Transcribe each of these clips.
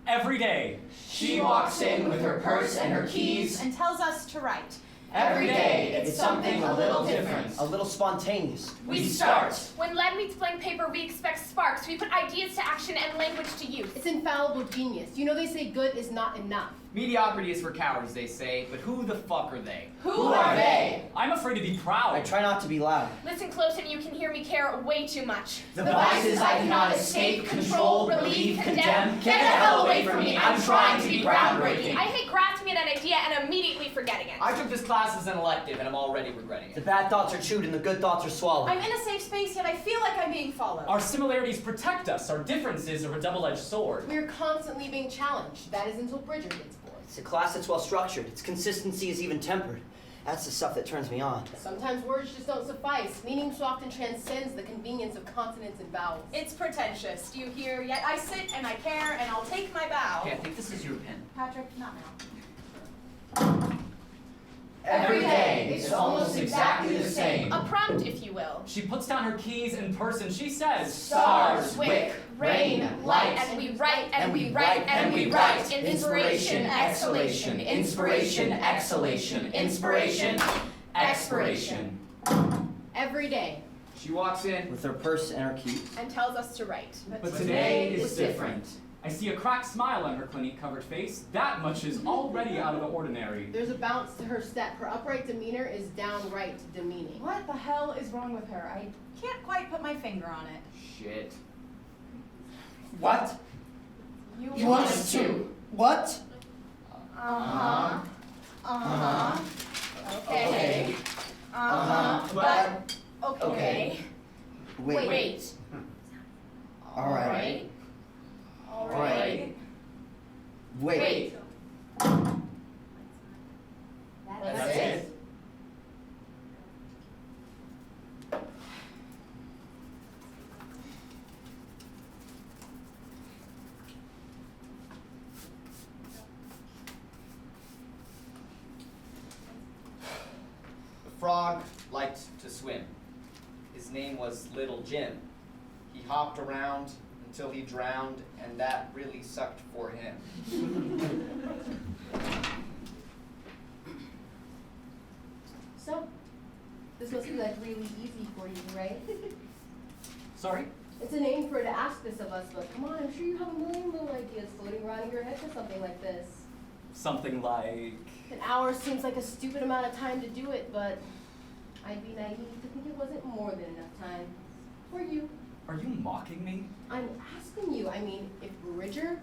Every day, she walks in with her purse and her keys and tells us to write. Every day, it's something a little different. A little spontaneous. We start. When lead meets blank paper, we expect sparks. We put ideas to action and language to use. It's infallible genius. You know they say good is not enough. Mediocrity is for cowards, they say, but who the fuck are they? Who are they? I'm afraid to be proud. I try not to be loud. Listen close and you can hear me care way too much. The vices I cannot escape, control, relieve, condemn. Get the hell away from me. I'm trying to be groundbreaking. I hate grasping at an idea and immediately forgetting it. I took this class as an elective and I'm already regretting The it. bad thoughts are chewed and the good thoughts are swallowed. I'm in a safe space, yet I feel like I'm being followed. Our similarities protect us. Our differences are a double-edged sword. We're constantly being challenged. That is until Bridger gets bored. It's a class that's well structured. Its consistency is even tempered. That's the stuff that turns me on. Sometimes words just don't suffice. Meaning so often transcends the convenience of consonants and vowels. It's pretentious. Do you hear? Yet I sit and I care and I'll take my bow. Okay, I think this is your pen. Patrick, not now. Every day, it's almost exactly the same. A prompt, if you will. She puts down her keys in purse and she says, Stars, wick, rain, light. And we write, and we write, and we write. Inspiration, exhalation. Inspiration, exhalation. Inspiration, expiration. Every day. She walks in. With her purse and her keys. And tells us to write. but Today is different. I see a cracked smile on her clinique-covered face. That much is already out of the ordinary. There's a bounce to her step. Her upright demeanor is downright demeaning. What the hell is wrong with her? I can't quite put my finger on it. Shit. What? You want us to. What? Uh-huh. Uh-huh. Okay. Uh-huh. But, Okay. Wait. All right. All right. Wait. that's it. The frog liked to swim. His name was Little Jim. He hopped around until he drowned, and that really sucked for him. So, this must be like really easy for you, right? Sorry? It's a name for her to ask this of us, but come on, I'm sure you have a million little ideas floating around in your head for something like this. Something like... An hour seems like a stupid amount of time to do it, but I'd be naive to think it wasn't more than enough time. For you. Are you mocking me? I'm asking you, I mean, if Bridger,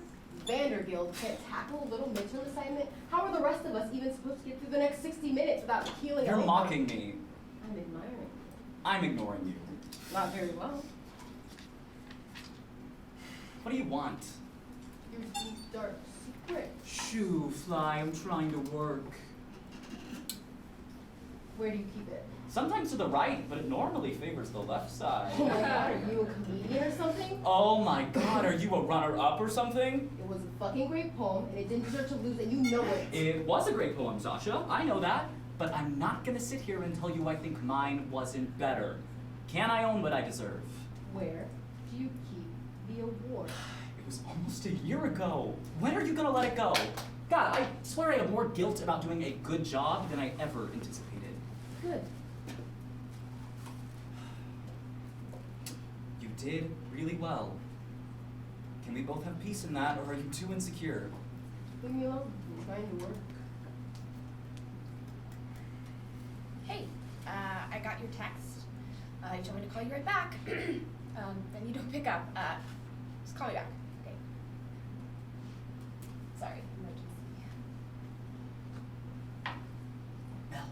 Vanderbilt can't tackle a little midterm assignment, how are the rest of us even supposed to get through the next 60 minutes without healing You're over? mocking me. I'm admiring you. I'm ignoring you. Not very well. What do you want? Your deep, dark secret. Shoo, Fly, I'm trying to work. Where do you keep it? Sometimes to the right, but it normally favors the left side. Oh my god, are you a comedian or something? Oh my god, are you a runner-up or something? It was a fucking great poem, and it didn't deserve to lose, and you know it. It was a great poem, Sasha. I know that. But I'm not gonna sit here and tell you I think mine wasn't better. Can I own what I deserve? Where do you keep the award? It was almost a year ago. When are you gonna let it go? God, I swear I have more guilt about doing a good job than I ever anticipated. Good. You did really well. Can we both have peace in that, or are you too insecure? Leave me alone. I'm trying to work. Hey, I got your text. You told me to call you right back. Then you don't pick up. Just call me back. Okay. Sorry, emergency. Mel.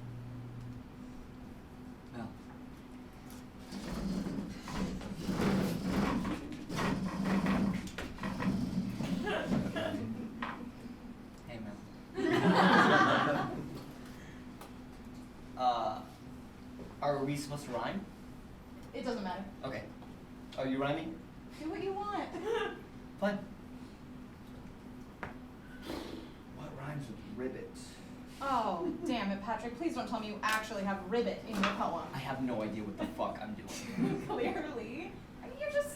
Mel. Hey, Mel. we supposed to rhyme? It doesn't matter. Okay. Are you rhyming? Do what you want. Fine. What rhymes with ribbit? Oh, damn it, Patrick. Please don't tell me you actually have ribbit in your poem. I have no idea what the fuck I'm doing. Clearly. I mean, you're just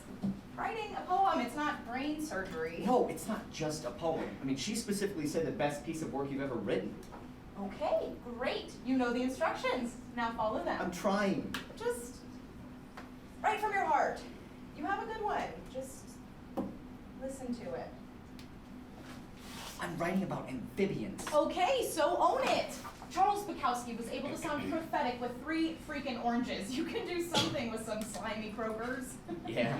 writing a poem. It's not brain surgery. No, it's not just a poem. I mean, she specifically said the best piece of work you've ever written. Okay, great. You know the instructions. Now follow them. I'm trying. Just write from your heart. You have a good one. Just listen to it. I'm writing about amphibians. Okay, so own it. Charles Bukowski was able to sound prophetic with 3 freaking oranges. You can do something with some slimy croakers. Yeah.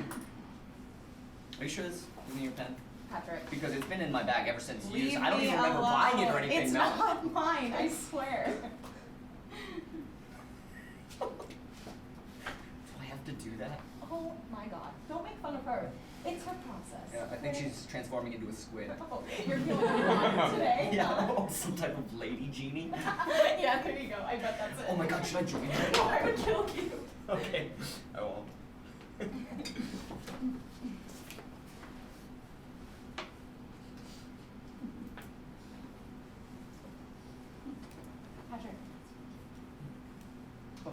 Are you sure this isn't your pen? Patrick. Because it's been in my bag ever since Leave I don't me even remember alone. buying it or anything. It's no. not mine, I swear. Do I have to do that? Oh my god. Don't make fun of her. It's her process. Yeah, I think okay? she's transforming into a squid. Oh, you're feeling wrong today? Yeah, oh, some type of lady genie. Yeah, there you go. I bet that's it. Oh my god, should I join her? No, I would kill you. Okay, I won't. Patrick. Oh.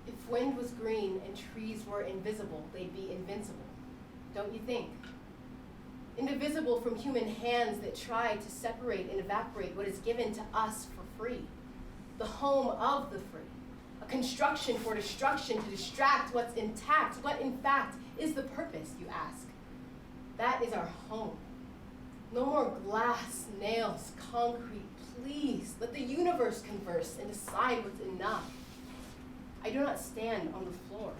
If wind was green and trees were invisible, they'd be invincible, don't you think? Indivisible from human hands that try to separate and evaporate what is given to us for free. The home of the free. A construction for destruction to distract what's intact. What in fact is the purpose, you ask? That is our home. No more glass, nails, concrete, please. Let the universe converse and decide what's enough. I do not stand on the floor,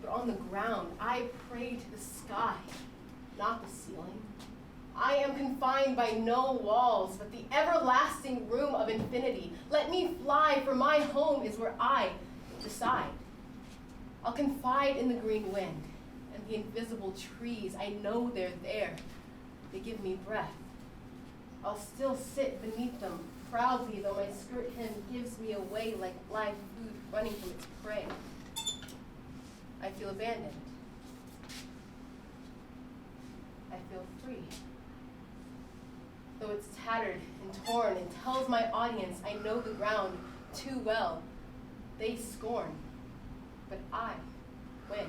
but on the ground. I pray to the sky, not the ceiling. I am confined by no walls, but the everlasting room of infinity. Let me fly, for my home is where I decide. I'll confide in the green wind and the invisible trees. I know they're there. They give me breath. I'll still sit beneath them proudly, though my skirt hem gives me away like live food running from its prey. I feel abandoned. I feel free. Though it's tattered and torn and tells my audience I know the ground too well, they scorn, but I win.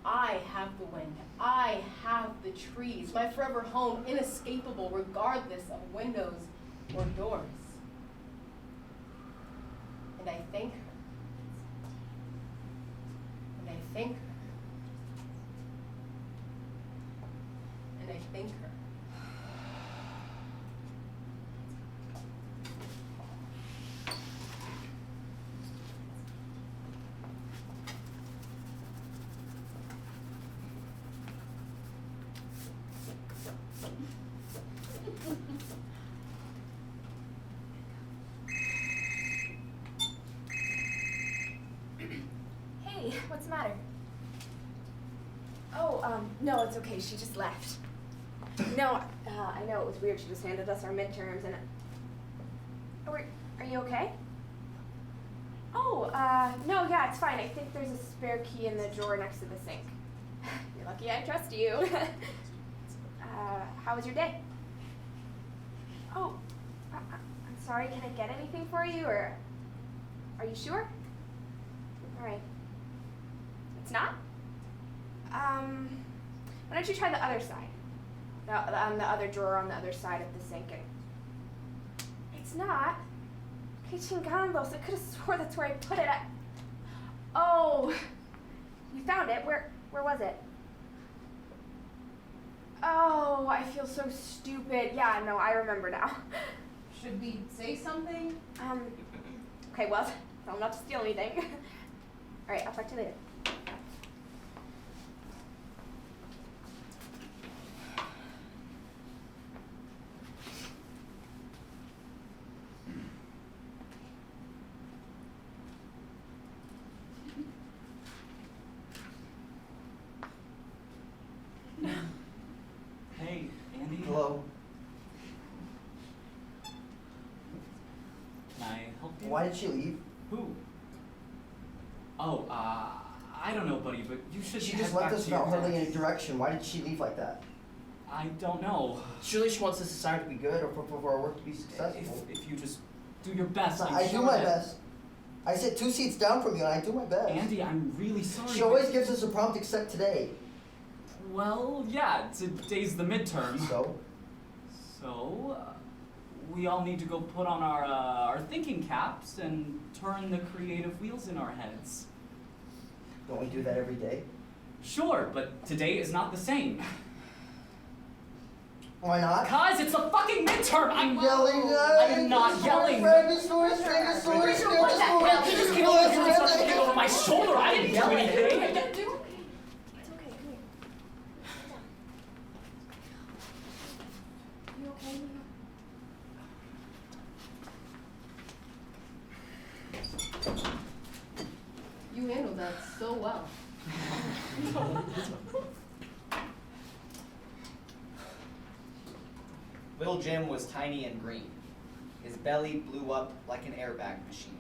I have the wind. I have the trees. My forever home, inescapable regardless of windows or doors. And I thank her. And I thank her. And I thank her. Hey, what's the matter? Oh, no, it's okay. She just left. No, I know it was weird. She just handed us our midterms and... Are you okay? Oh, no, yeah, it's fine. I think there's a spare key in the drawer next to the sink. You're lucky I trust you. How was your day? Oh, I'm sorry. Can I get anything for you, or... Are you sure? All right. It's not? Why don't you try the other side? The other drawer on the other side of the sink. And it's not. Que chingados, I could have swore that's where I put it. Oh, you found it. Where was it? Oh, I feel so stupid. Yeah, no, I remember now. Should we say something? Okay, well, tell them not to steal anything. All right, I'll talk to you later. why did she leave? Who? Oh, I don't know, buddy, but you should She head just back left us to your without hardly desk. any direction. Why did she leave like that? I don't know. Surely she wants this assignment to be good or for our work to be successful. If you just do your best. I do my best. I sit 2 seats down from you and I do my best. Andy, I'm really sorry. She always gives us a prompt except today. Well, yeah, today's the midterm. So? So, we all need to go put on our thinking caps and turn the creative wheels in our heads. Don't we do that every day? Sure, but today is not the same. Why not? Cause it's a fucking midterm! I'm Yelling. I'm not yelling. He He just came over here and started looking over my shoulder. I didn't do anything. It's okay, come here. You okay? You handled that so well. Little Jim was tiny and green. His belly blew up like an airbag machine.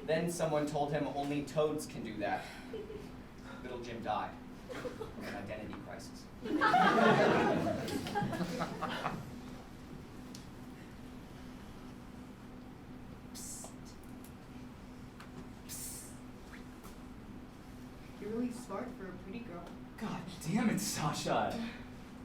Then someone told him only toads can do that. Little Jim died. An identity crisis. You're really smart for a pretty girl. God damn it, Sasha.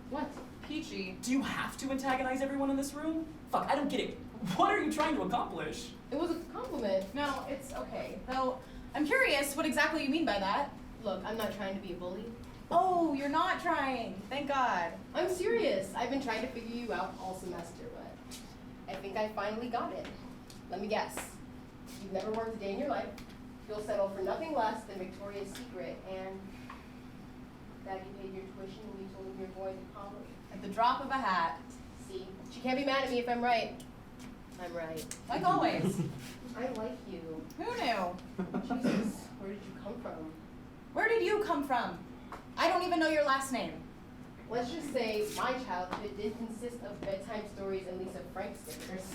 What? Peachy. Do you have to antagonize everyone in this room? Fuck, I don't get it. What are you trying to accomplish? It was a compliment. No, it's okay. Though, I'm curious what exactly you mean by that. Look, I'm not trying to be a bully. Oh, you're not trying. Thank God. I'm serious. I've been trying to figure you out all semester, but I think I finally got it. Let me guess. You've never worked a day in your life. You'll settle for nothing less than Victoria's Secret, and Daddy paid your tuition and you told him you're going to college. At the drop of a hat. See, she can't be mad at me if I'm right. I'm right. Like always. I like you. Who knew? Jesus, where did you come from? Where did you come from? I don't even know your last name. Let's just say my childhood did consist of bedtime stories and Lisa Frank stickers.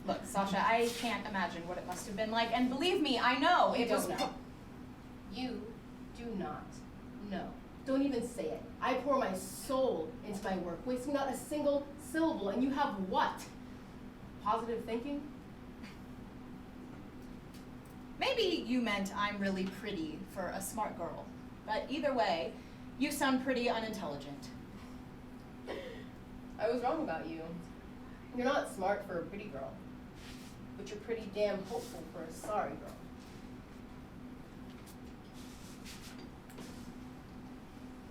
Look, Sasha, I can't imagine what it must have been like, and believe me, I know You it was. don't know. You do not know. Don't even say it. I pour my soul into my work, wasting not a single syllable, and you have what? Positive thinking? Maybe you meant I'm really pretty for a smart girl, but either way, you sound pretty unintelligent. I was wrong about you. You're not smart for a pretty girl, but you're pretty damn hopeful for a sorry girl.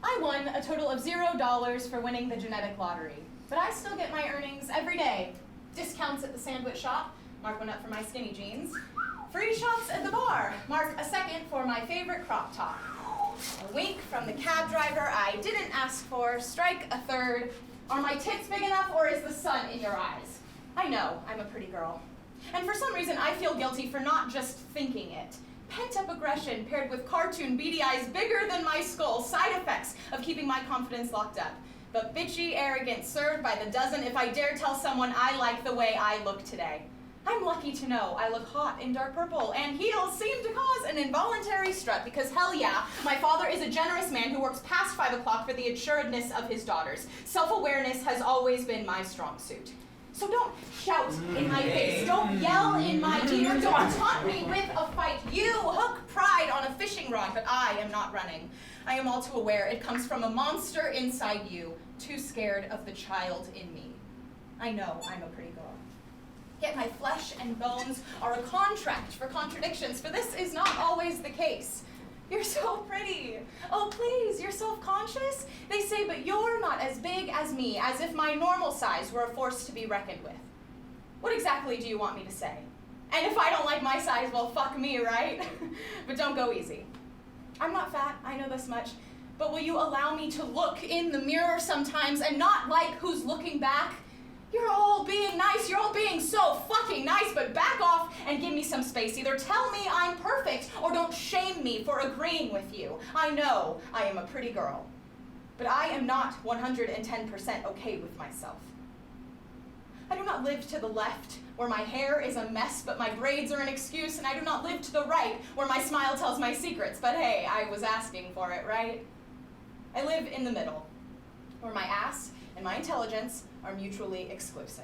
I won a total of $0 for winning the genetic lottery, but I still get my earnings every day. Discounts at the sandwich shop, mark one up for my skinny jeans. Free shots at the bar, mark a second for my favorite crop top. A wink from the cab driver I didn't ask for, strike a third. Are my tits big enough or is the sun in your eyes? I know I'm a pretty girl. And for some reason I feel guilty for not just thinking it. Pent-up aggression paired with cartoon beady eyes bigger than my skull, side effects of keeping my confidence locked up. But bitchy arrogance served by the dozen if I dare tell someone I like the way I look today. I'm lucky to know I look hot in dark purple, and heels seem to cause an involuntary strut because hell yeah, my father is a generous man who works past 5 o'clock for the assuredness of his daughters. Self-awareness has always been my strong suit. So don't shout in my face, don't yell in my ear, don't taunt me with a fight. You hook pride on a fishing rod, but I am not running. I am all too aware it comes from a monster inside you, too scared of the child in me. I know I'm a pretty girl. Yet my flesh and bones are a contract for contradictions, for this is not always the case. You're so pretty. Oh, please, you're self-conscious? They say, but you're not as big as me, as if my normal size were a force to be reckoned with. What exactly do you want me to say? And if I don't like my size, well, fuck me, right? But don't go easy. I'm not fat, I know this much, but will you allow me to look in the mirror sometimes and not like who's looking back? You're all being nice, you're all being so fucking nice, but back off and give me some space. Either tell me I'm perfect or don't shame me for agreeing with you. I know I am a pretty girl, but I am not 110% okay with myself. I do not live to the left, where my hair is a mess, but my braids are an excuse, and I do not live to the right, where my smile tells my secrets. But hey, I was asking for it, right? I live in the middle, where my ass and my intelligence are mutually exclusive.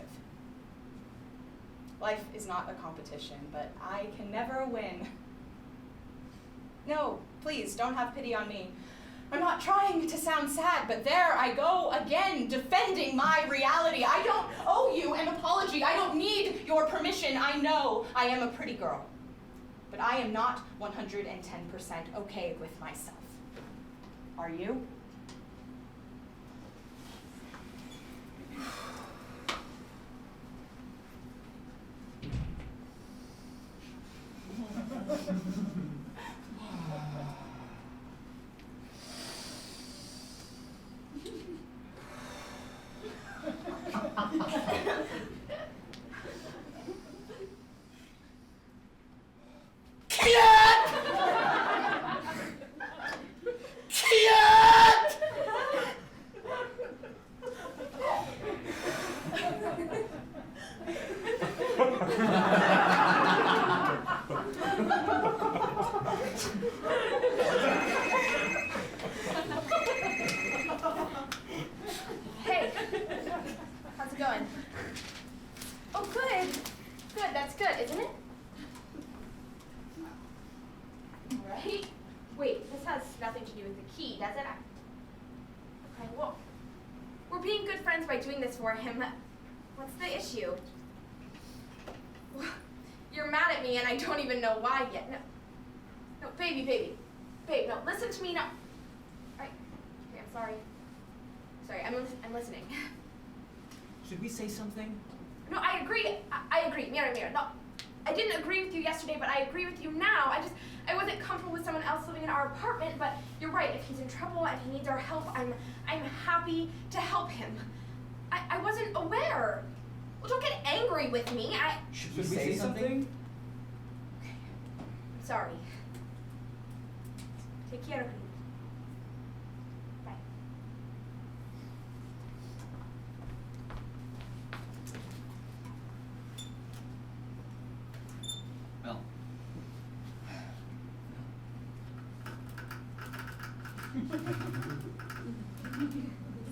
Life is not a competition, but I can never win. No, please, don't have pity on me. I'm not trying to sound sad, but there I go again, defending my reality. I don't owe you an apology. I don't need your permission. I know I am a pretty girl, but I am not 110% okay with myself. Are you? Hey, how's it going? Oh, good. Good, that's good, isn't it? Right? Wait, this has nothing to do with the key, does it? Okay, well, we're being good friends by doing this for him. What's the issue? You're mad at me and I don't even know why yet. No, baby. Babe, no, listen to me now. Right. Okay, I'm sorry. Sorry, I'm listening. Should we say something? No, I agree. I agree. Mirror. No, I didn't agree with you yesterday, but I agree with you now. I wasn't comfortable with someone else living in our apartment, but you're right. If he's in trouble and he needs our help, I'm happy to help him. I wasn't aware. Well, don't get angry with me. Should we say something? I'm sorry. Take care of him. Bye. Mel.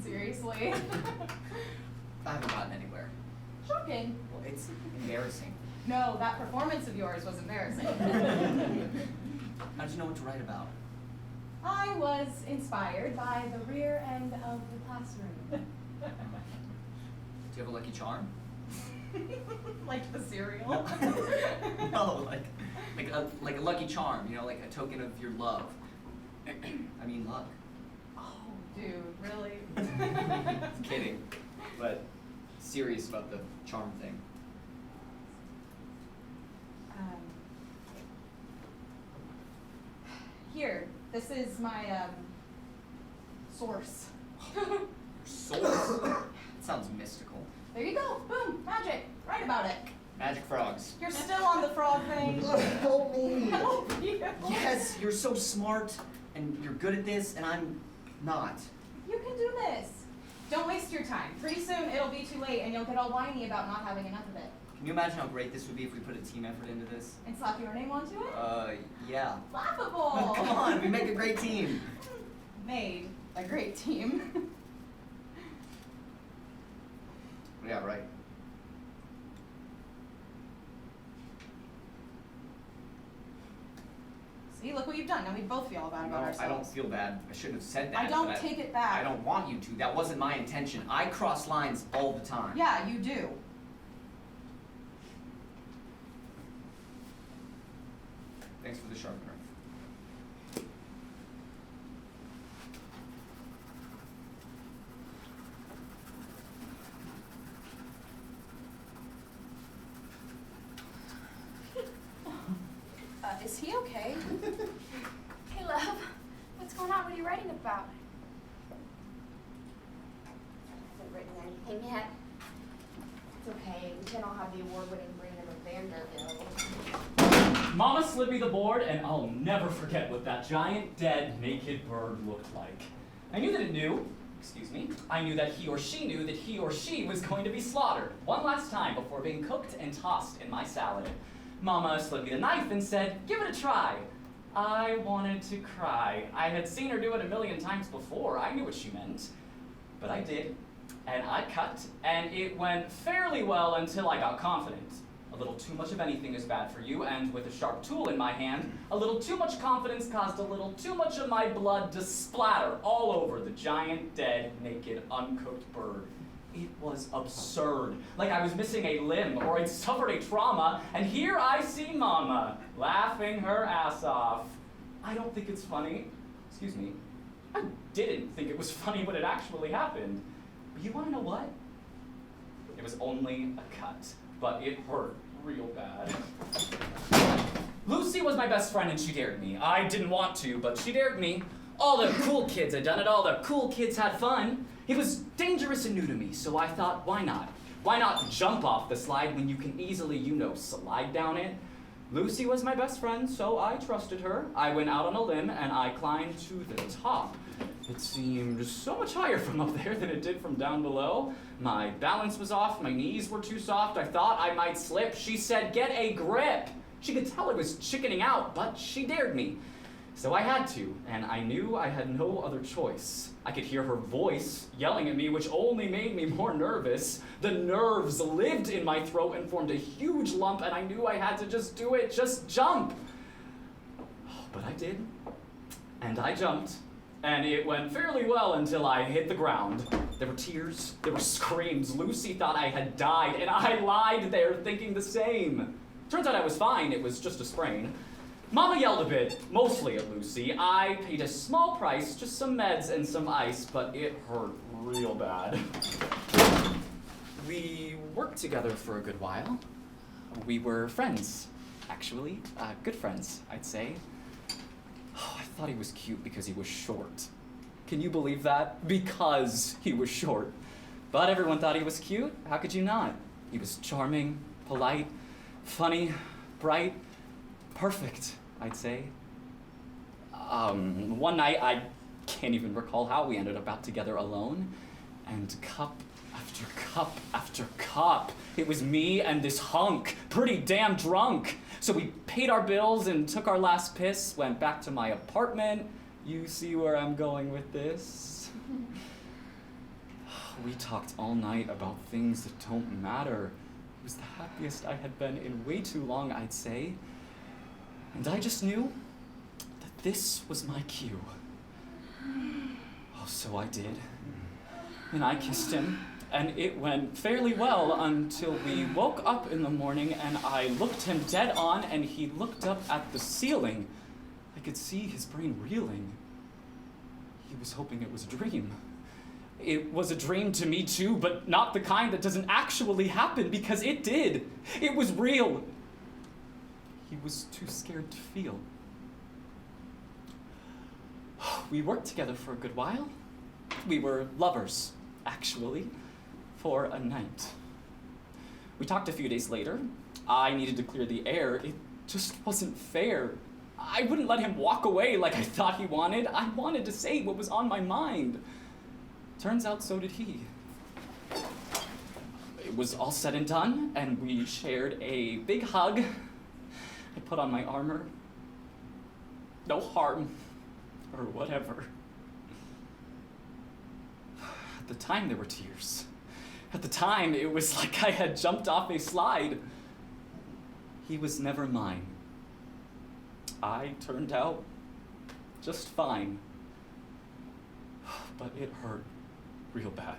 Seriously? I haven't gotten anywhere. Shocking. Well, it's embarrassing. No, that performance of yours was embarrassing. How'd you know what to write about? I was inspired by the rear end of the classroom. Do you have a lucky charm? Like the cereal? No, like a lucky charm, you know, like a token of your love. I mean luck. Oh, dude, really? Kidding, but serious about the charm thing. Here, this is my, source. Source? That sounds mystical. There you go, boom, magic, write about it. Magic frogs. You're still on the frog thing. Help me! Help you. Yes, you're so smart, and you're good at this, and I'm not. You can do this. Don't waste your time. Pretty soon it'll be too late and you'll get all whiny about not having enough of it. Can you imagine how great this would be if we put a team effort into this? And slap your name onto it? Yeah. Laughable! Come on, we make a great team. Made a great team. Yeah, right. See, look what you've done. Now we both feel bad about ourselves. I don't feel bad. I shouldn't have said that. I don't but take it back. I don't want you to. That wasn't my intention. I cross lines all the time. Yeah, you do. Thanks for the sharpener. Is he okay? Hey, love. What's going on? What are you writing about? I haven't written anything yet. It's okay. We can all have the award-winning brain of a Vanderbilt. Mama slid me the board, and I'll never forget what that giant, dead, naked bird looked like. I knew that it knew, I knew that he or she knew that he or she was going to be slaughtered one last time before being cooked and tossed in my salad. Mama slid me the knife and said, "Give it a try." I wanted to cry. I had seen her do it a million times before. I knew what she meant. But I did, and I cut, and it went fairly well until I got confident. A little too much of anything is bad for you, and with a sharp tool in my hand, a little too much confidence caused a little too much of my blood to splatter all over the giant, dead, naked, uncooked bird. It was absurd, like I was missing a limb or I'd suffered a trauma, and here I see Mama laughing her ass off. I don't think it's funny. I didn't think it was funny when it actually happened. But you wanna know what? It was only a cut, but it hurt real bad. Lucy was my best friend and she dared me. I didn't want to, but she dared me. All the cool kids had done it, all the cool kids had fun. It was dangerous and new to me, so I thought, why not? Why not jump off the slide when you can easily, slide down it? Lucy was my best friend, so I trusted her. I went out on a limb and I climbed to the top. It seemed so much higher from up there than it did from down below. My balance was off, my knees were too soft, I thought I might slip. She said, "Get a grip." She could tell I was chickening out, but she dared me. So I had to, and I knew I had no other choice. I could hear her voice yelling at me, which only made me more nervous. The nerves lived in my throat and formed a huge lump, and I knew I had to just do it, just jump. But I did, and I jumped, and it went fairly well until I hit the ground. There were tears, there were screams. Lucy thought I had died, and I lied there thinking the same. Turns out I was fine, it was just a sprain. Mama yelled a bit, mostly at Lucy. I paid a small price, just some meds and some ice, but it hurt real bad. We worked together for a good while. We were friends, actually. Good friends, I'd say. Oh, I thought he was cute because he was short. Can you believe that? Because he was short. But everyone thought he was cute. How could you not? He was charming, polite, funny, bright, perfect, I'd say. One night, I can't even recall how we ended up out together alone, and cup after cup after cup, it was me and this hunk, pretty damn drunk. So we paid our bills and took our last piss, went back to my apartment. You see where I'm going with this? We talked all night about things that don't matter. It was the happiest I had been in way too long, I'd say. And I just knew that this was my cue. Oh, so I did. And I kissed him, and it went fairly well until we woke up in the morning and I looked him dead on and he looked up at the ceiling. I could see his brain reeling. He was hoping it was a dream. It was a dream to me too, but not the kind that doesn't actually happen, because it did. It was real. He was too scared to feel. We worked together for a good while. We were lovers, actually, for a night. We talked a few days later. I needed to clear the air. It just wasn't fair. I wouldn't let him walk away like I thought he wanted. I wanted to say what was on my mind. Turns out so did he. It was all said and done, and we shared a big hug. I put on my armor. No harm, or whatever. At the time, there were tears. At the time, it was like I had jumped off a slide. He was never mine. I turned out just fine. But it hurt real bad.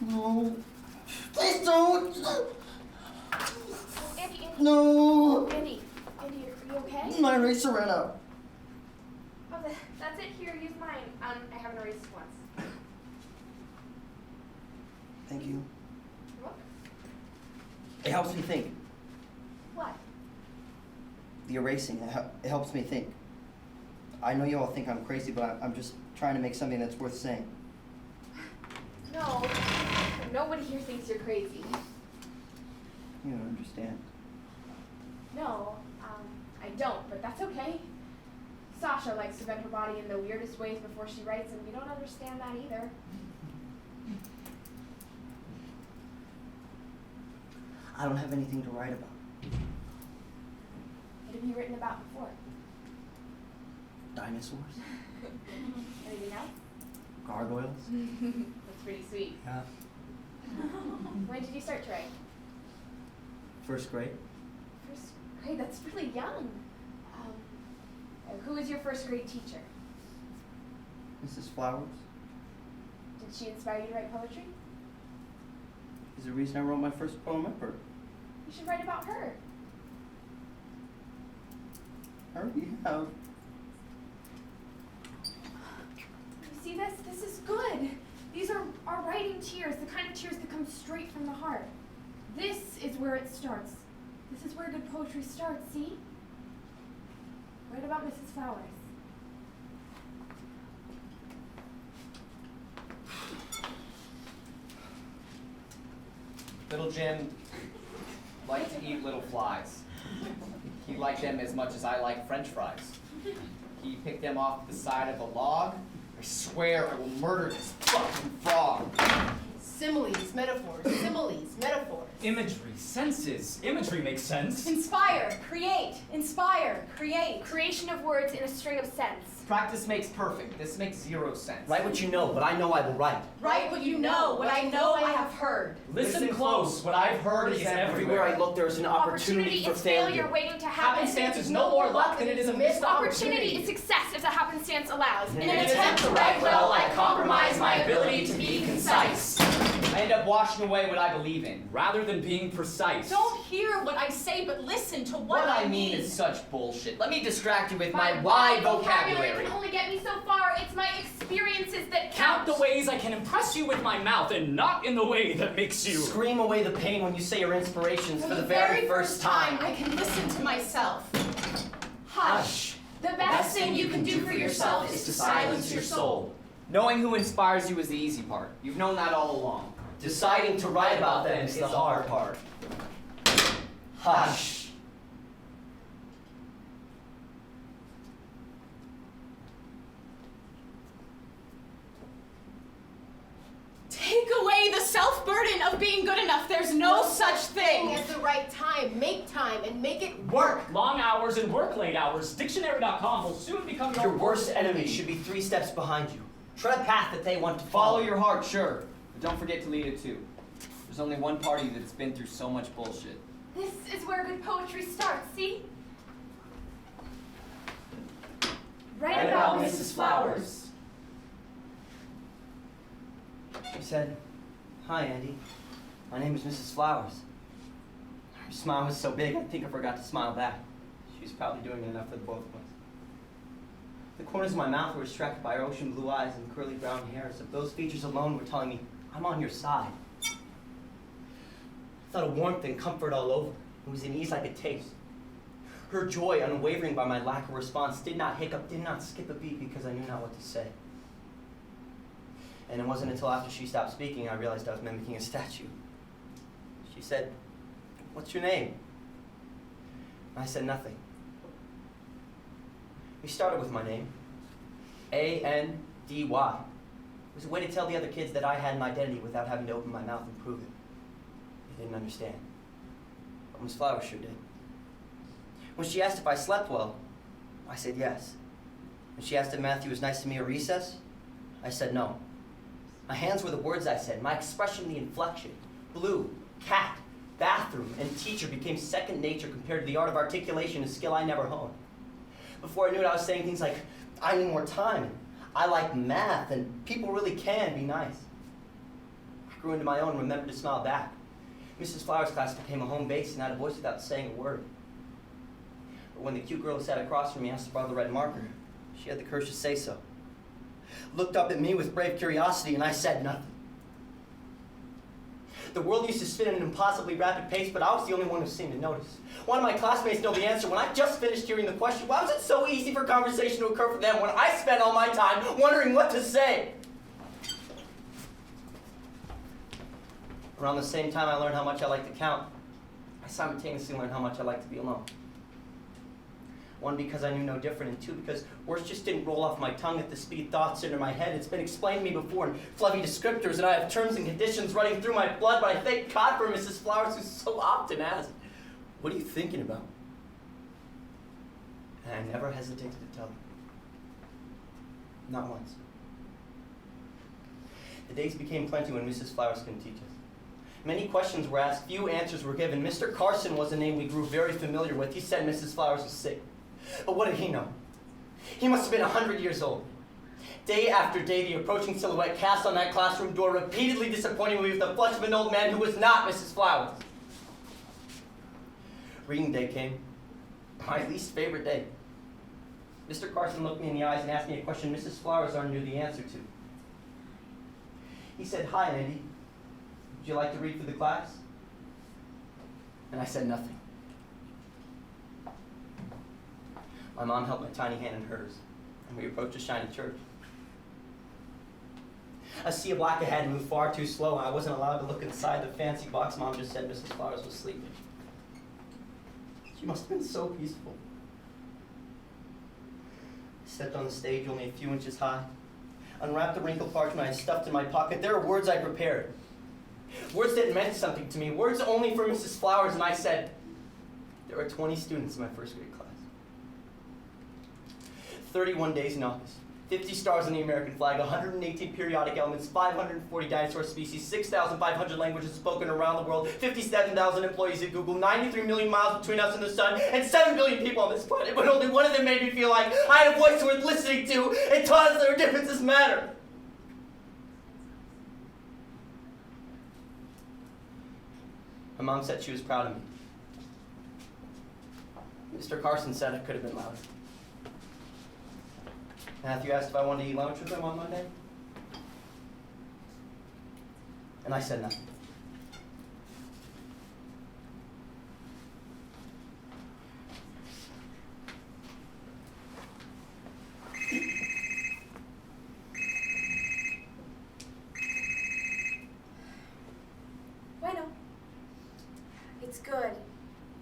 No. Please don't! Andy. No! Andy, are you okay? My eraser ran out. Oh, that's it. Here, use mine. I haven't erased once. Thank you. You're welcome. It helps me think. What? The erasing, it helps me think. I know you all think I'm crazy, but I'm just trying to make something that's worth saying. No, nobody here thinks you're crazy. You don't understand. No, I don't, but that's okay. Sasha likes to bend her body in the weirdest ways before she writes, and we don't understand that either. I don't have anything to write about. What have you written about before? Dinosaurs, Anything else? gargoyles. That's pretty sweet. Yeah. When did you start to write? First grade. First grade, that's really young. Who was your first grade teacher? Mrs. Flowers Did she inspire you to write poetry? is the reason I wrote my first poem ever. You should write about her. I already have. You see this? This is good. These are our writing tears, the kind of tears that come straight from the heart. This is where it starts. This is where good poetry starts, see? Write about Mrs. Flowers. Little Jim liked to eat little flies. He liked them as much as I like French fries. He picked them off the side of a log. I swear I will murder this fucking frog. Similes, metaphors, similes, metaphors. Imagery, senses. Imagery makes sense. Inspire, create, inspire, create. Creation of words in a string of sense. Practice makes perfect. This makes zero sense. Write what you know, but I know I will write. Write what you know, what I know I have heard. Listen close. What I've heard is Everywhere I look, there is an opportunity for is failure failure. waiting to happen. Happenstance is no more luck than it is a missed Opportunity is success if the happenstance allows. In In an attempt to write well, I compromise my ability to be concise. I end up washing away what I believe in. rather than being precise. Don't hear what I say, but listen to What I mean is such bullshit. Let me distract you with My my wide vocabulary. can only get me so far. It's my experiences that Count the ways I can impress you with my mouth and not in the way that makes you. Scream away the pain when you say your inspirations For for the very first time. I can listen to myself. Hush. The Best thing you can do for yourself is to silence your soul. Knowing who inspires you is the easy part. You've known that all along. Deciding to write about them is the hard part. Hush. Take away the self-burden of being good enough. There's no such thing. At the right time, and make it work. Long hours and work late hours. Dictionary.com will soon become Your worst enemy should be 3 steps behind you. Tread a path that they want to Follow your heart, sure, but don't forget to lead it too. There's only one party that's been through so much bullshit. This is where good poetry starts, see? Write about Mrs. Flowers. She said, "Hi, Andy. My name is Mrs. Flowers." Her smile was so big, I think I forgot to smile back. She was probably doing it enough for the both of us. The corners of my mouth were distracted by her ocean blue eyes and curly brown hair, as if those features alone were telling me, I'm on your side. I felt a warmth and comfort all over. It was an ease I could taste. Her joy, unwavering by my lack of response, did not hiccup, did not skip a beat because I knew not what to say. And it wasn't until after she stopped speaking I realized I was mimicking a statue. She said, "What's your name?" I said nothing. We started with my name, A-N-D-Y. It was a way to tell the other kids that I had an identity without having to open my mouth and prove it. They didn't understand. But Miss Flowers sure did. When she asked if I slept well, I said yes. When she asked if Matthew was nice to me at recess, I said no. My hands were the words I said, my expression the inflection. Blue, cat, bathroom, and teacher became second nature compared to the art of articulation, a skill I never honed. Before I knew it, I was saying things like, I need more time, and I like math, and people really can be nice. I grew into my own and remembered to smile back. Mrs. Flowers' class became a home base and I had a voice without saying a word. But when the cute girl who sat across from me asked to borrow the red marker, she had the courage to say so. Looked up at me with brave curiosity and I said nothing. The world used to spin at an impossibly rapid pace, but I was the only one who seemed to notice. One of my classmates know the answer when I just finished hearing the question. Why was it so easy for conversation to occur for them when I spent all my time wondering what to say? Around the same time I learned how much I like to count, I simultaneously learned how much I like to be alone. One, because I knew no different, and two, because words just didn't roll off my tongue at the speed thoughts into my head. It's been explained to me before in fluffy descriptors, and I have terms and conditions running through my blood, but I thank God for Mrs. Flowers, who so often asks, "What are you thinking about?" And I never hesitated to tell her. Not once. The days became plenty when Mrs. Flowers couldn't teach us. Many questions were asked, few answers were given. Mr. Carson was a name we grew very familiar with. He said Mrs. Flowers was sick. But what did he know? He must have been 100 years old. Day after day, the approaching silhouette cast on that classroom door, repeatedly disappointing me with the flesh of an old man who was not Mrs. Flowers. Reading day came, my least favorite day. Mr. Carson looked me in the eyes and asked me a question Mrs. Flowers already knew the answer to. He said, "Hi, Andy. Would you like to read for the class?" And I said nothing. My mom held my tiny hand in hers, and we approached a shiny church. A sea of black ahead moved far too slow, and I wasn't allowed to look inside the fancy box. Mom just said Mrs. Flowers was sleeping. She must have been so peaceful. I stepped on the stage only a few inches high, unwrapped the wrinkled parchment I had stuffed in my pocket. There were words I prepared. Words that meant something to me, words only for Mrs. Flowers, and I said, "There are 20 students in my first grade class. 31 days in August, 50 stars on the American flag, 118 periodic elements, 540 dinosaur species, 6,500 languages spoken around the world, 57,000 employees at Google, 93 million miles between us and the sun, and 7 billion people on this planet, but only one of them made me feel like I had a voice worth listening to and taught us that our differences matter." My mom said she was proud of me. Mr. Carson said I could have been louder. Matthew asked if I wanted to eat lunch with him on Monday. And I said nothing. Bueno. It's good.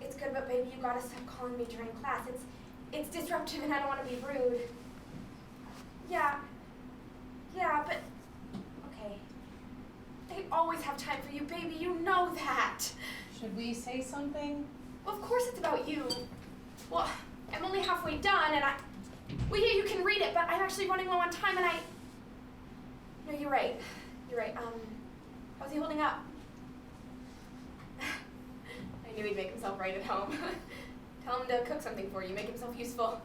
It's good, but baby, you gotta stop calling me during class. It's disruptive and I don't want to be rude. Yeah, but, okay. I always have time for you, baby, you know that. Should we say something? Well, of course it's about you. Well, I'm only halfway done and well, yeah, you can read it, but I'm actually running low on time and no, you're right. How's he holding up? I knew he'd make himself right at home. Tell him to cook something for you, make himself useful.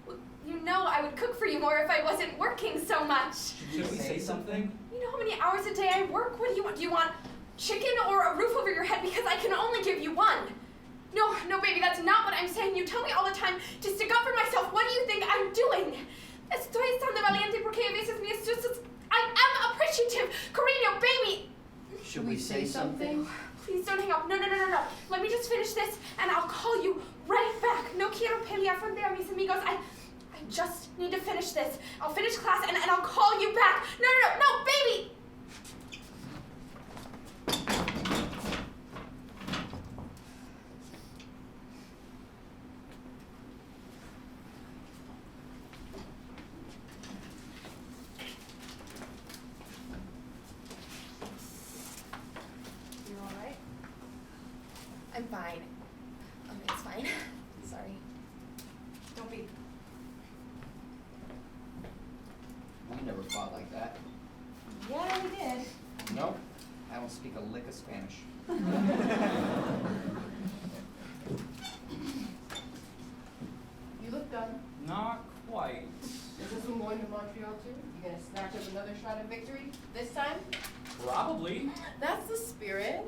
Well, you know I would cook for you more if I wasn't working so much. Should we say something? You know how many hours a day I work? What do you want? Do you want chicken or a roof over your head? Because I can only give you one. No, baby, that's not what I'm saying. You tell me all the time to stick up for myself. What do you think I'm doing? Estoy estando valiente porque a veces mi esfuerzos. I am appreciative. Cariño, baby. Should we say something? Please don't hang up. No. Let me just finish this, and I'll call you right back. No quiero pelear frente a mis amigos. I just need to finish this. I'll finish class, and I'll call you back. No, baby! I'm fine. It's fine. Sorry. Don't be. We never fought like that. Yeah, we did. No, I don't speak a lick of Spanish. You look done. Not quite. Is this one going to Montreal too? You gonna snatch up another shot of victory this time? Probably. That's the spirit.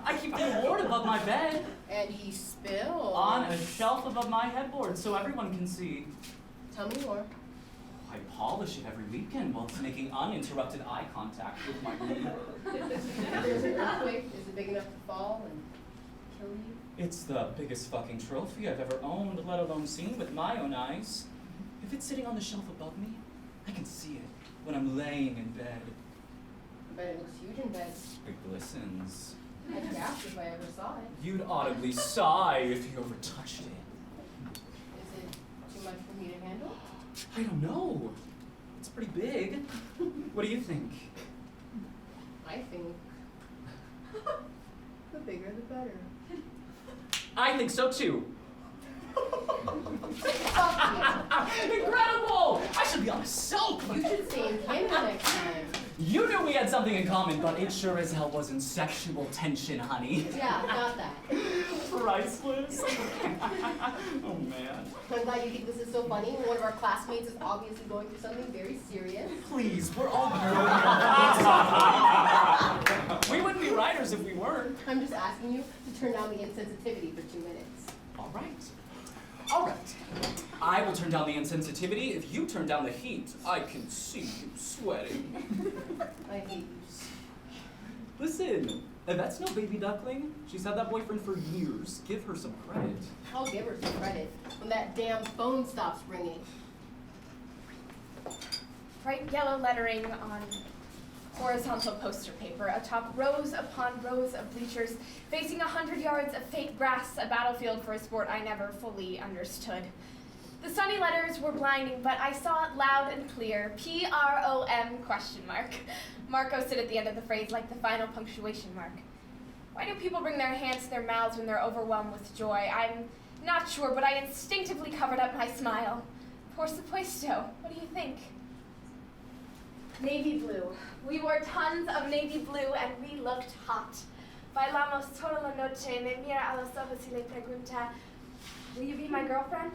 I keep the award above my bed, And he spilled. on a shelf above my headboard, so everyone can see. Tell me more. I polish it every weekend while it's making uninterrupted eye contact with my neighbor. There's an earthquake. Is it big enough to fall and kill you? It's the biggest fucking trophy I've ever owned, let alone seen with my own eyes. If it's sitting on the shelf above me, I can see it when I'm laying in bed. I bet it looks huge in bed. It glistens. I'd gasp if I ever saw it. You'd audibly sigh if you ever touched it. Is it too much for me to handle? I don't know. It's pretty big. What do you think? I think the bigger the better. I think so too. Incredible! I should be on a soap! You should stay in Canada next time. You knew we had something in common, but it sure as hell wasn't sexual tension, honey. Yeah, got that. Priceless. Oh, man. I'm glad you think this is so funny. One of our classmates is obviously going through something very serious. Please, we're all grown. We wouldn't be writers if we weren't. I'm just asking you to turn down the insensitivity for 2 minutes. All right. All right. I will turn down the insensitivity if you turn down the heat. I can see you sweating. I hate you. Listen, Yvette's no baby duckling. She's had that boyfriend for years. Give her some credit. I'll give her some credit when that damn phone stops ringing. Bright yellow lettering on horizontal poster paper, atop rows upon rows of bleachers, facing 100 yards of fake grass, a battlefield for a sport I never fully understood. The sunny letters were blinding, but I saw it loud and clear, P-R-O-M ? Marco stood at the end of the phrase like the final punctuation mark. Why do people bring their hands to their mouths when they're overwhelmed with joy? I'm not sure, but I instinctively covered up my smile. Por supuesto. What do you think? Navy blue. We wore tons of navy blue and we looked hot. Bailamos toda la noche, me mira a los ojos y le pregunta, will you be my girlfriend?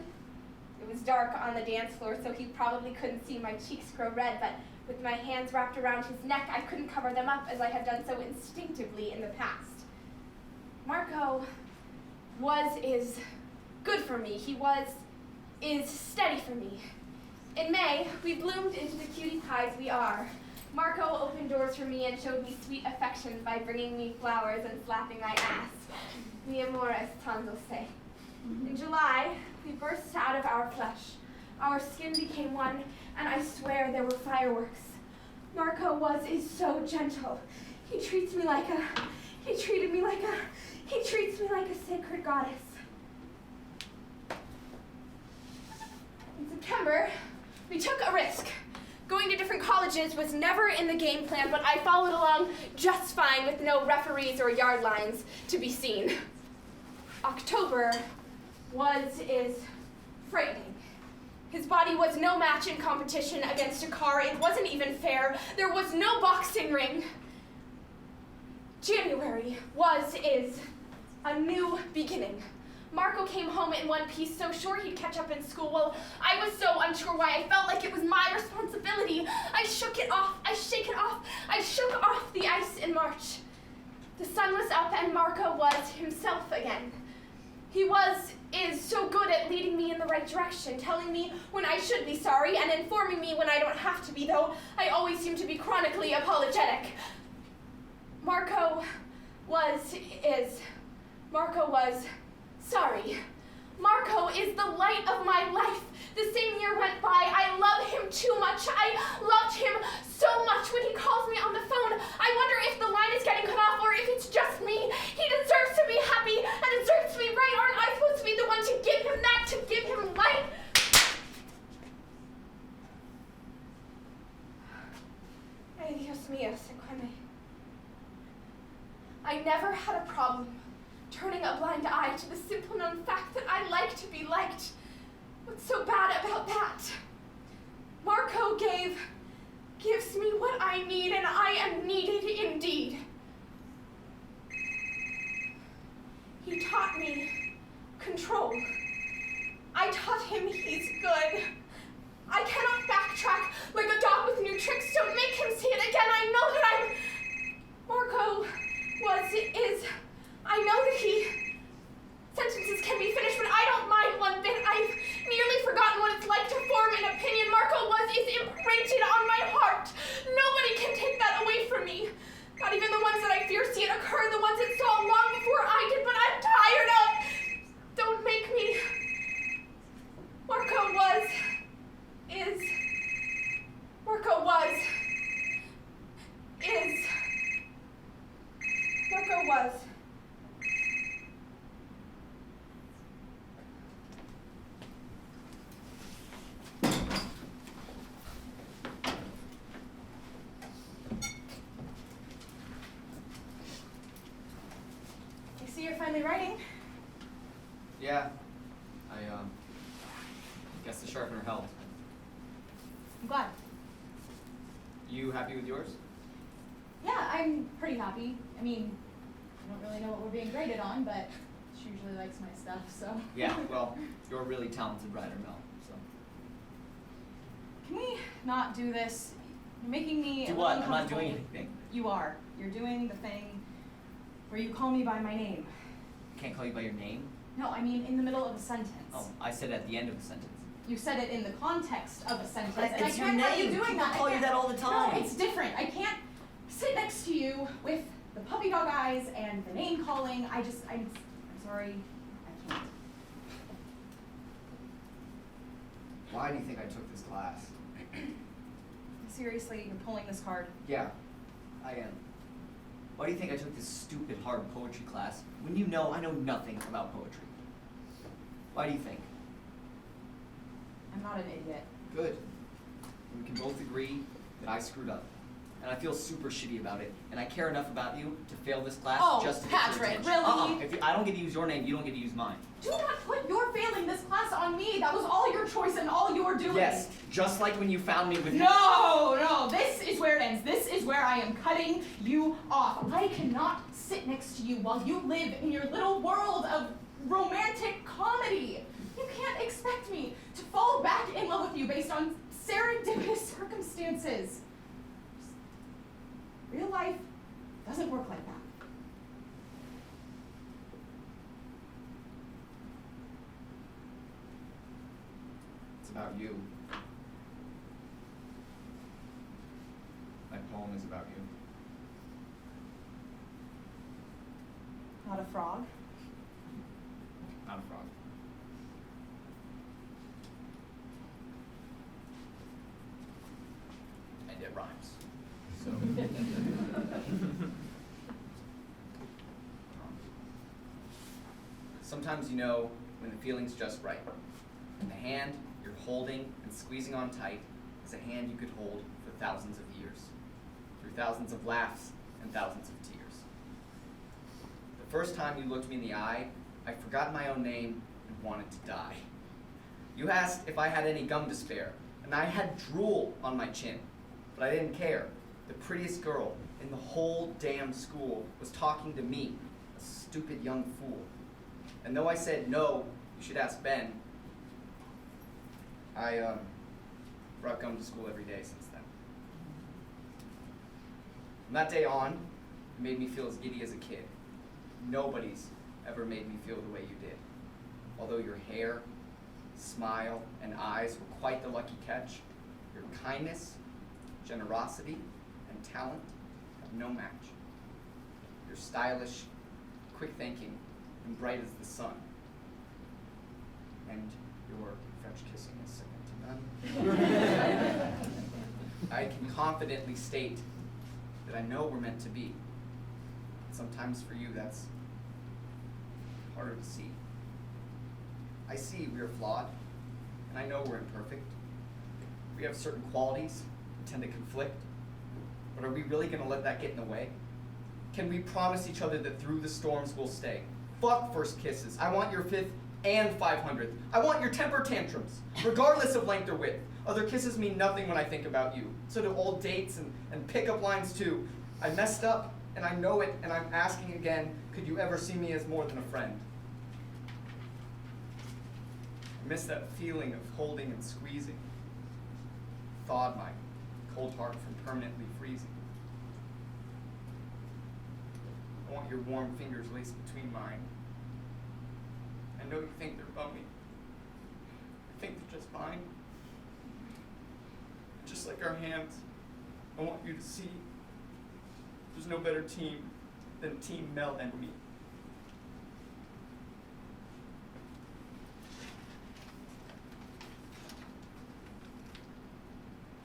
It was dark on the dance floor, so he probably couldn't see my cheeks grow red, but with my hands wrapped around his neck, I couldn't cover them up as I had done so instinctively in the past. Marco is good for me. He is steady for me. In May, we bloomed into the cutie pies we are. Marco opened doors for me and showed me sweet affection by bringing me flowers and slapping my ass. Mi amor es tan dulce. In July, we burst out of our flesh. Our skin became one, and I swear there were fireworks. Marco is so gentle. He treats me like a sacred goddess. In September, we took a risk. Going to different colleges was never in the game plan, but I followed along just fine with no referees or yard lines to be seen. October is frightening. His body was no match in competition against a car. It wasn't even fair. There was no boxing ring. January is a new beginning. Marco came home in one piece, so sure he'd catch up in school. Well, I was so unsure why. I felt like it was my responsibility. I shook it off. I shook off the ice in March. The sun was up and Marco was himself again. He is so good at leading me in the right direction, telling me when I should be sorry and informing me when I don't have to be, though I always seem to be chronically apologetic. Marco was sorry. Marco is the light of my life. The same year went by. I love him too much. I loved him so much when he calls me on the phone. I wonder if the line is getting cut off or if it's just me. He deserves to be happy and deserves to be right. Aren't I supposed to be the one to give him that, to give him light? Ay, Dios mío, se come. I never had a problem turning a blind eye to the simple known fact that I like to be liked. What's so bad about that? Marco gives me what I need, and I am needed indeed. He taught me control. I taught him he's good. I cannot backtrack like a dog with new tricks. Don't make him see it again. I know that Marco I know that sentences can be finished, but I don't mind one bit. I've nearly forgotten what it's like to form an opinion. Marco is finally writing. Yeah. I guess the sharpener helped. I'm glad. You happy with yours? Yeah, I'm pretty happy. I mean, I don't really know what we're being graded on, but she usually likes my stuff, so. Yeah, well, you're a really talented writer, Mel, so. Can we not do this? You're making me Do a what? little I'm not uncomfortable. doing anything. You are. You're doing the thing where you call me by my name. Can't call you by your name? No, I mean in the middle of a sentence. Oh, I said at the end of the sentence. You said it in the context of a sentence, But and I it's your can't have you name. doing People that. call I you can't- that all the time. No, it's different. I can't sit next to you with the puppy dog eyes and the name calling. I'm sorry. I can't. Why do you think I took this class? Seriously, you're pulling this card. Yeah, I am. Why do you think I took this stupid, hard poetry class when you know I know nothing about poetry? Why do you think? I'm not an idiot. Good. We can both agree that I screwed up. And I feel super shitty about it. And I care enough about you to fail this class Oh, just to get your Patrick, attention. really? If I don't get to use your name, you don't get to use mine. Do not put your failing this class on me. That was all your choice and all you're doing. Yes, just like when you found me with No, this is where it ends. This is where I am cutting you off. I cannot sit next to you while you live in your little world of romantic comedy. You can't expect me to fall back in love with you based on serendipitous circumstances. Real life doesn't work like that. It's about you. My poem is about you. Not a frog. Not a frog. And it rhymes. So. Sometimes you know when the feeling's just right. And the hand you're holding and squeezing on tight is a hand you could hold for thousands of years. Through thousands of laughs and thousands of tears. The first time you looked me in the eye, I forgot my own name and wanted to die. You asked if I had any gum to spare, and I had drool on my chin, but I didn't care. The prettiest girl in the whole damn school was talking to me, a stupid young fool. And though I said, no, you should ask Ben, I brought gum to school every day since then. From that day on, it made me feel as giddy as a kid. Nobody's ever made me feel the way you did. Although your hair, smile, and eyes were quite the lucky catch, your kindness, generosity, and talent have no match. You're stylish, quick thinking, and bright as the sun. And your French kissing is second to none. I can confidently state that I know we're meant to be. Sometimes for you that's harder to see. I see we are flawed, and I know we're imperfect. We have certain qualities that tend to conflict, but are we really going to let that get in the way? Can we promise each other that through the storms we'll stay? Fuck first kisses. I want your 5th and 500th. I want your temper tantrums, regardless of length or width. Other kisses mean nothing when I think about you. So do old dates and pickup lines too. I messed up, and I know it, and I'm asking again, could you ever see me as more than a friend? I miss that feeling of holding and squeezing. Thawed my cold heart from permanently freezing. I want your warm fingers laced between mine. I know you think they're bummy. I think they're just mine. Just like our hands, I want you to see there's no better team than Team Mel and me.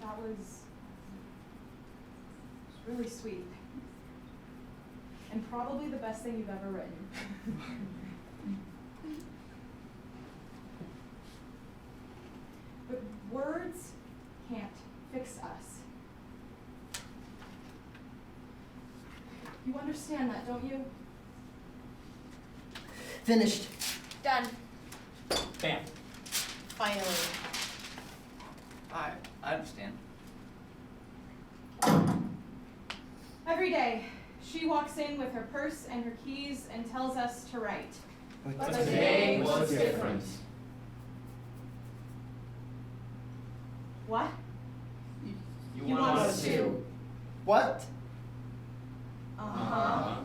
That was really sweet. And probably the best thing you've ever written. But words can't fix us. You understand that, don't you? Finished. Done. Bam. Finally. I understand. Every day, she walks in with her purse and her keys and tells us to write. But today was different. What? You want us to. What? Uh-huh.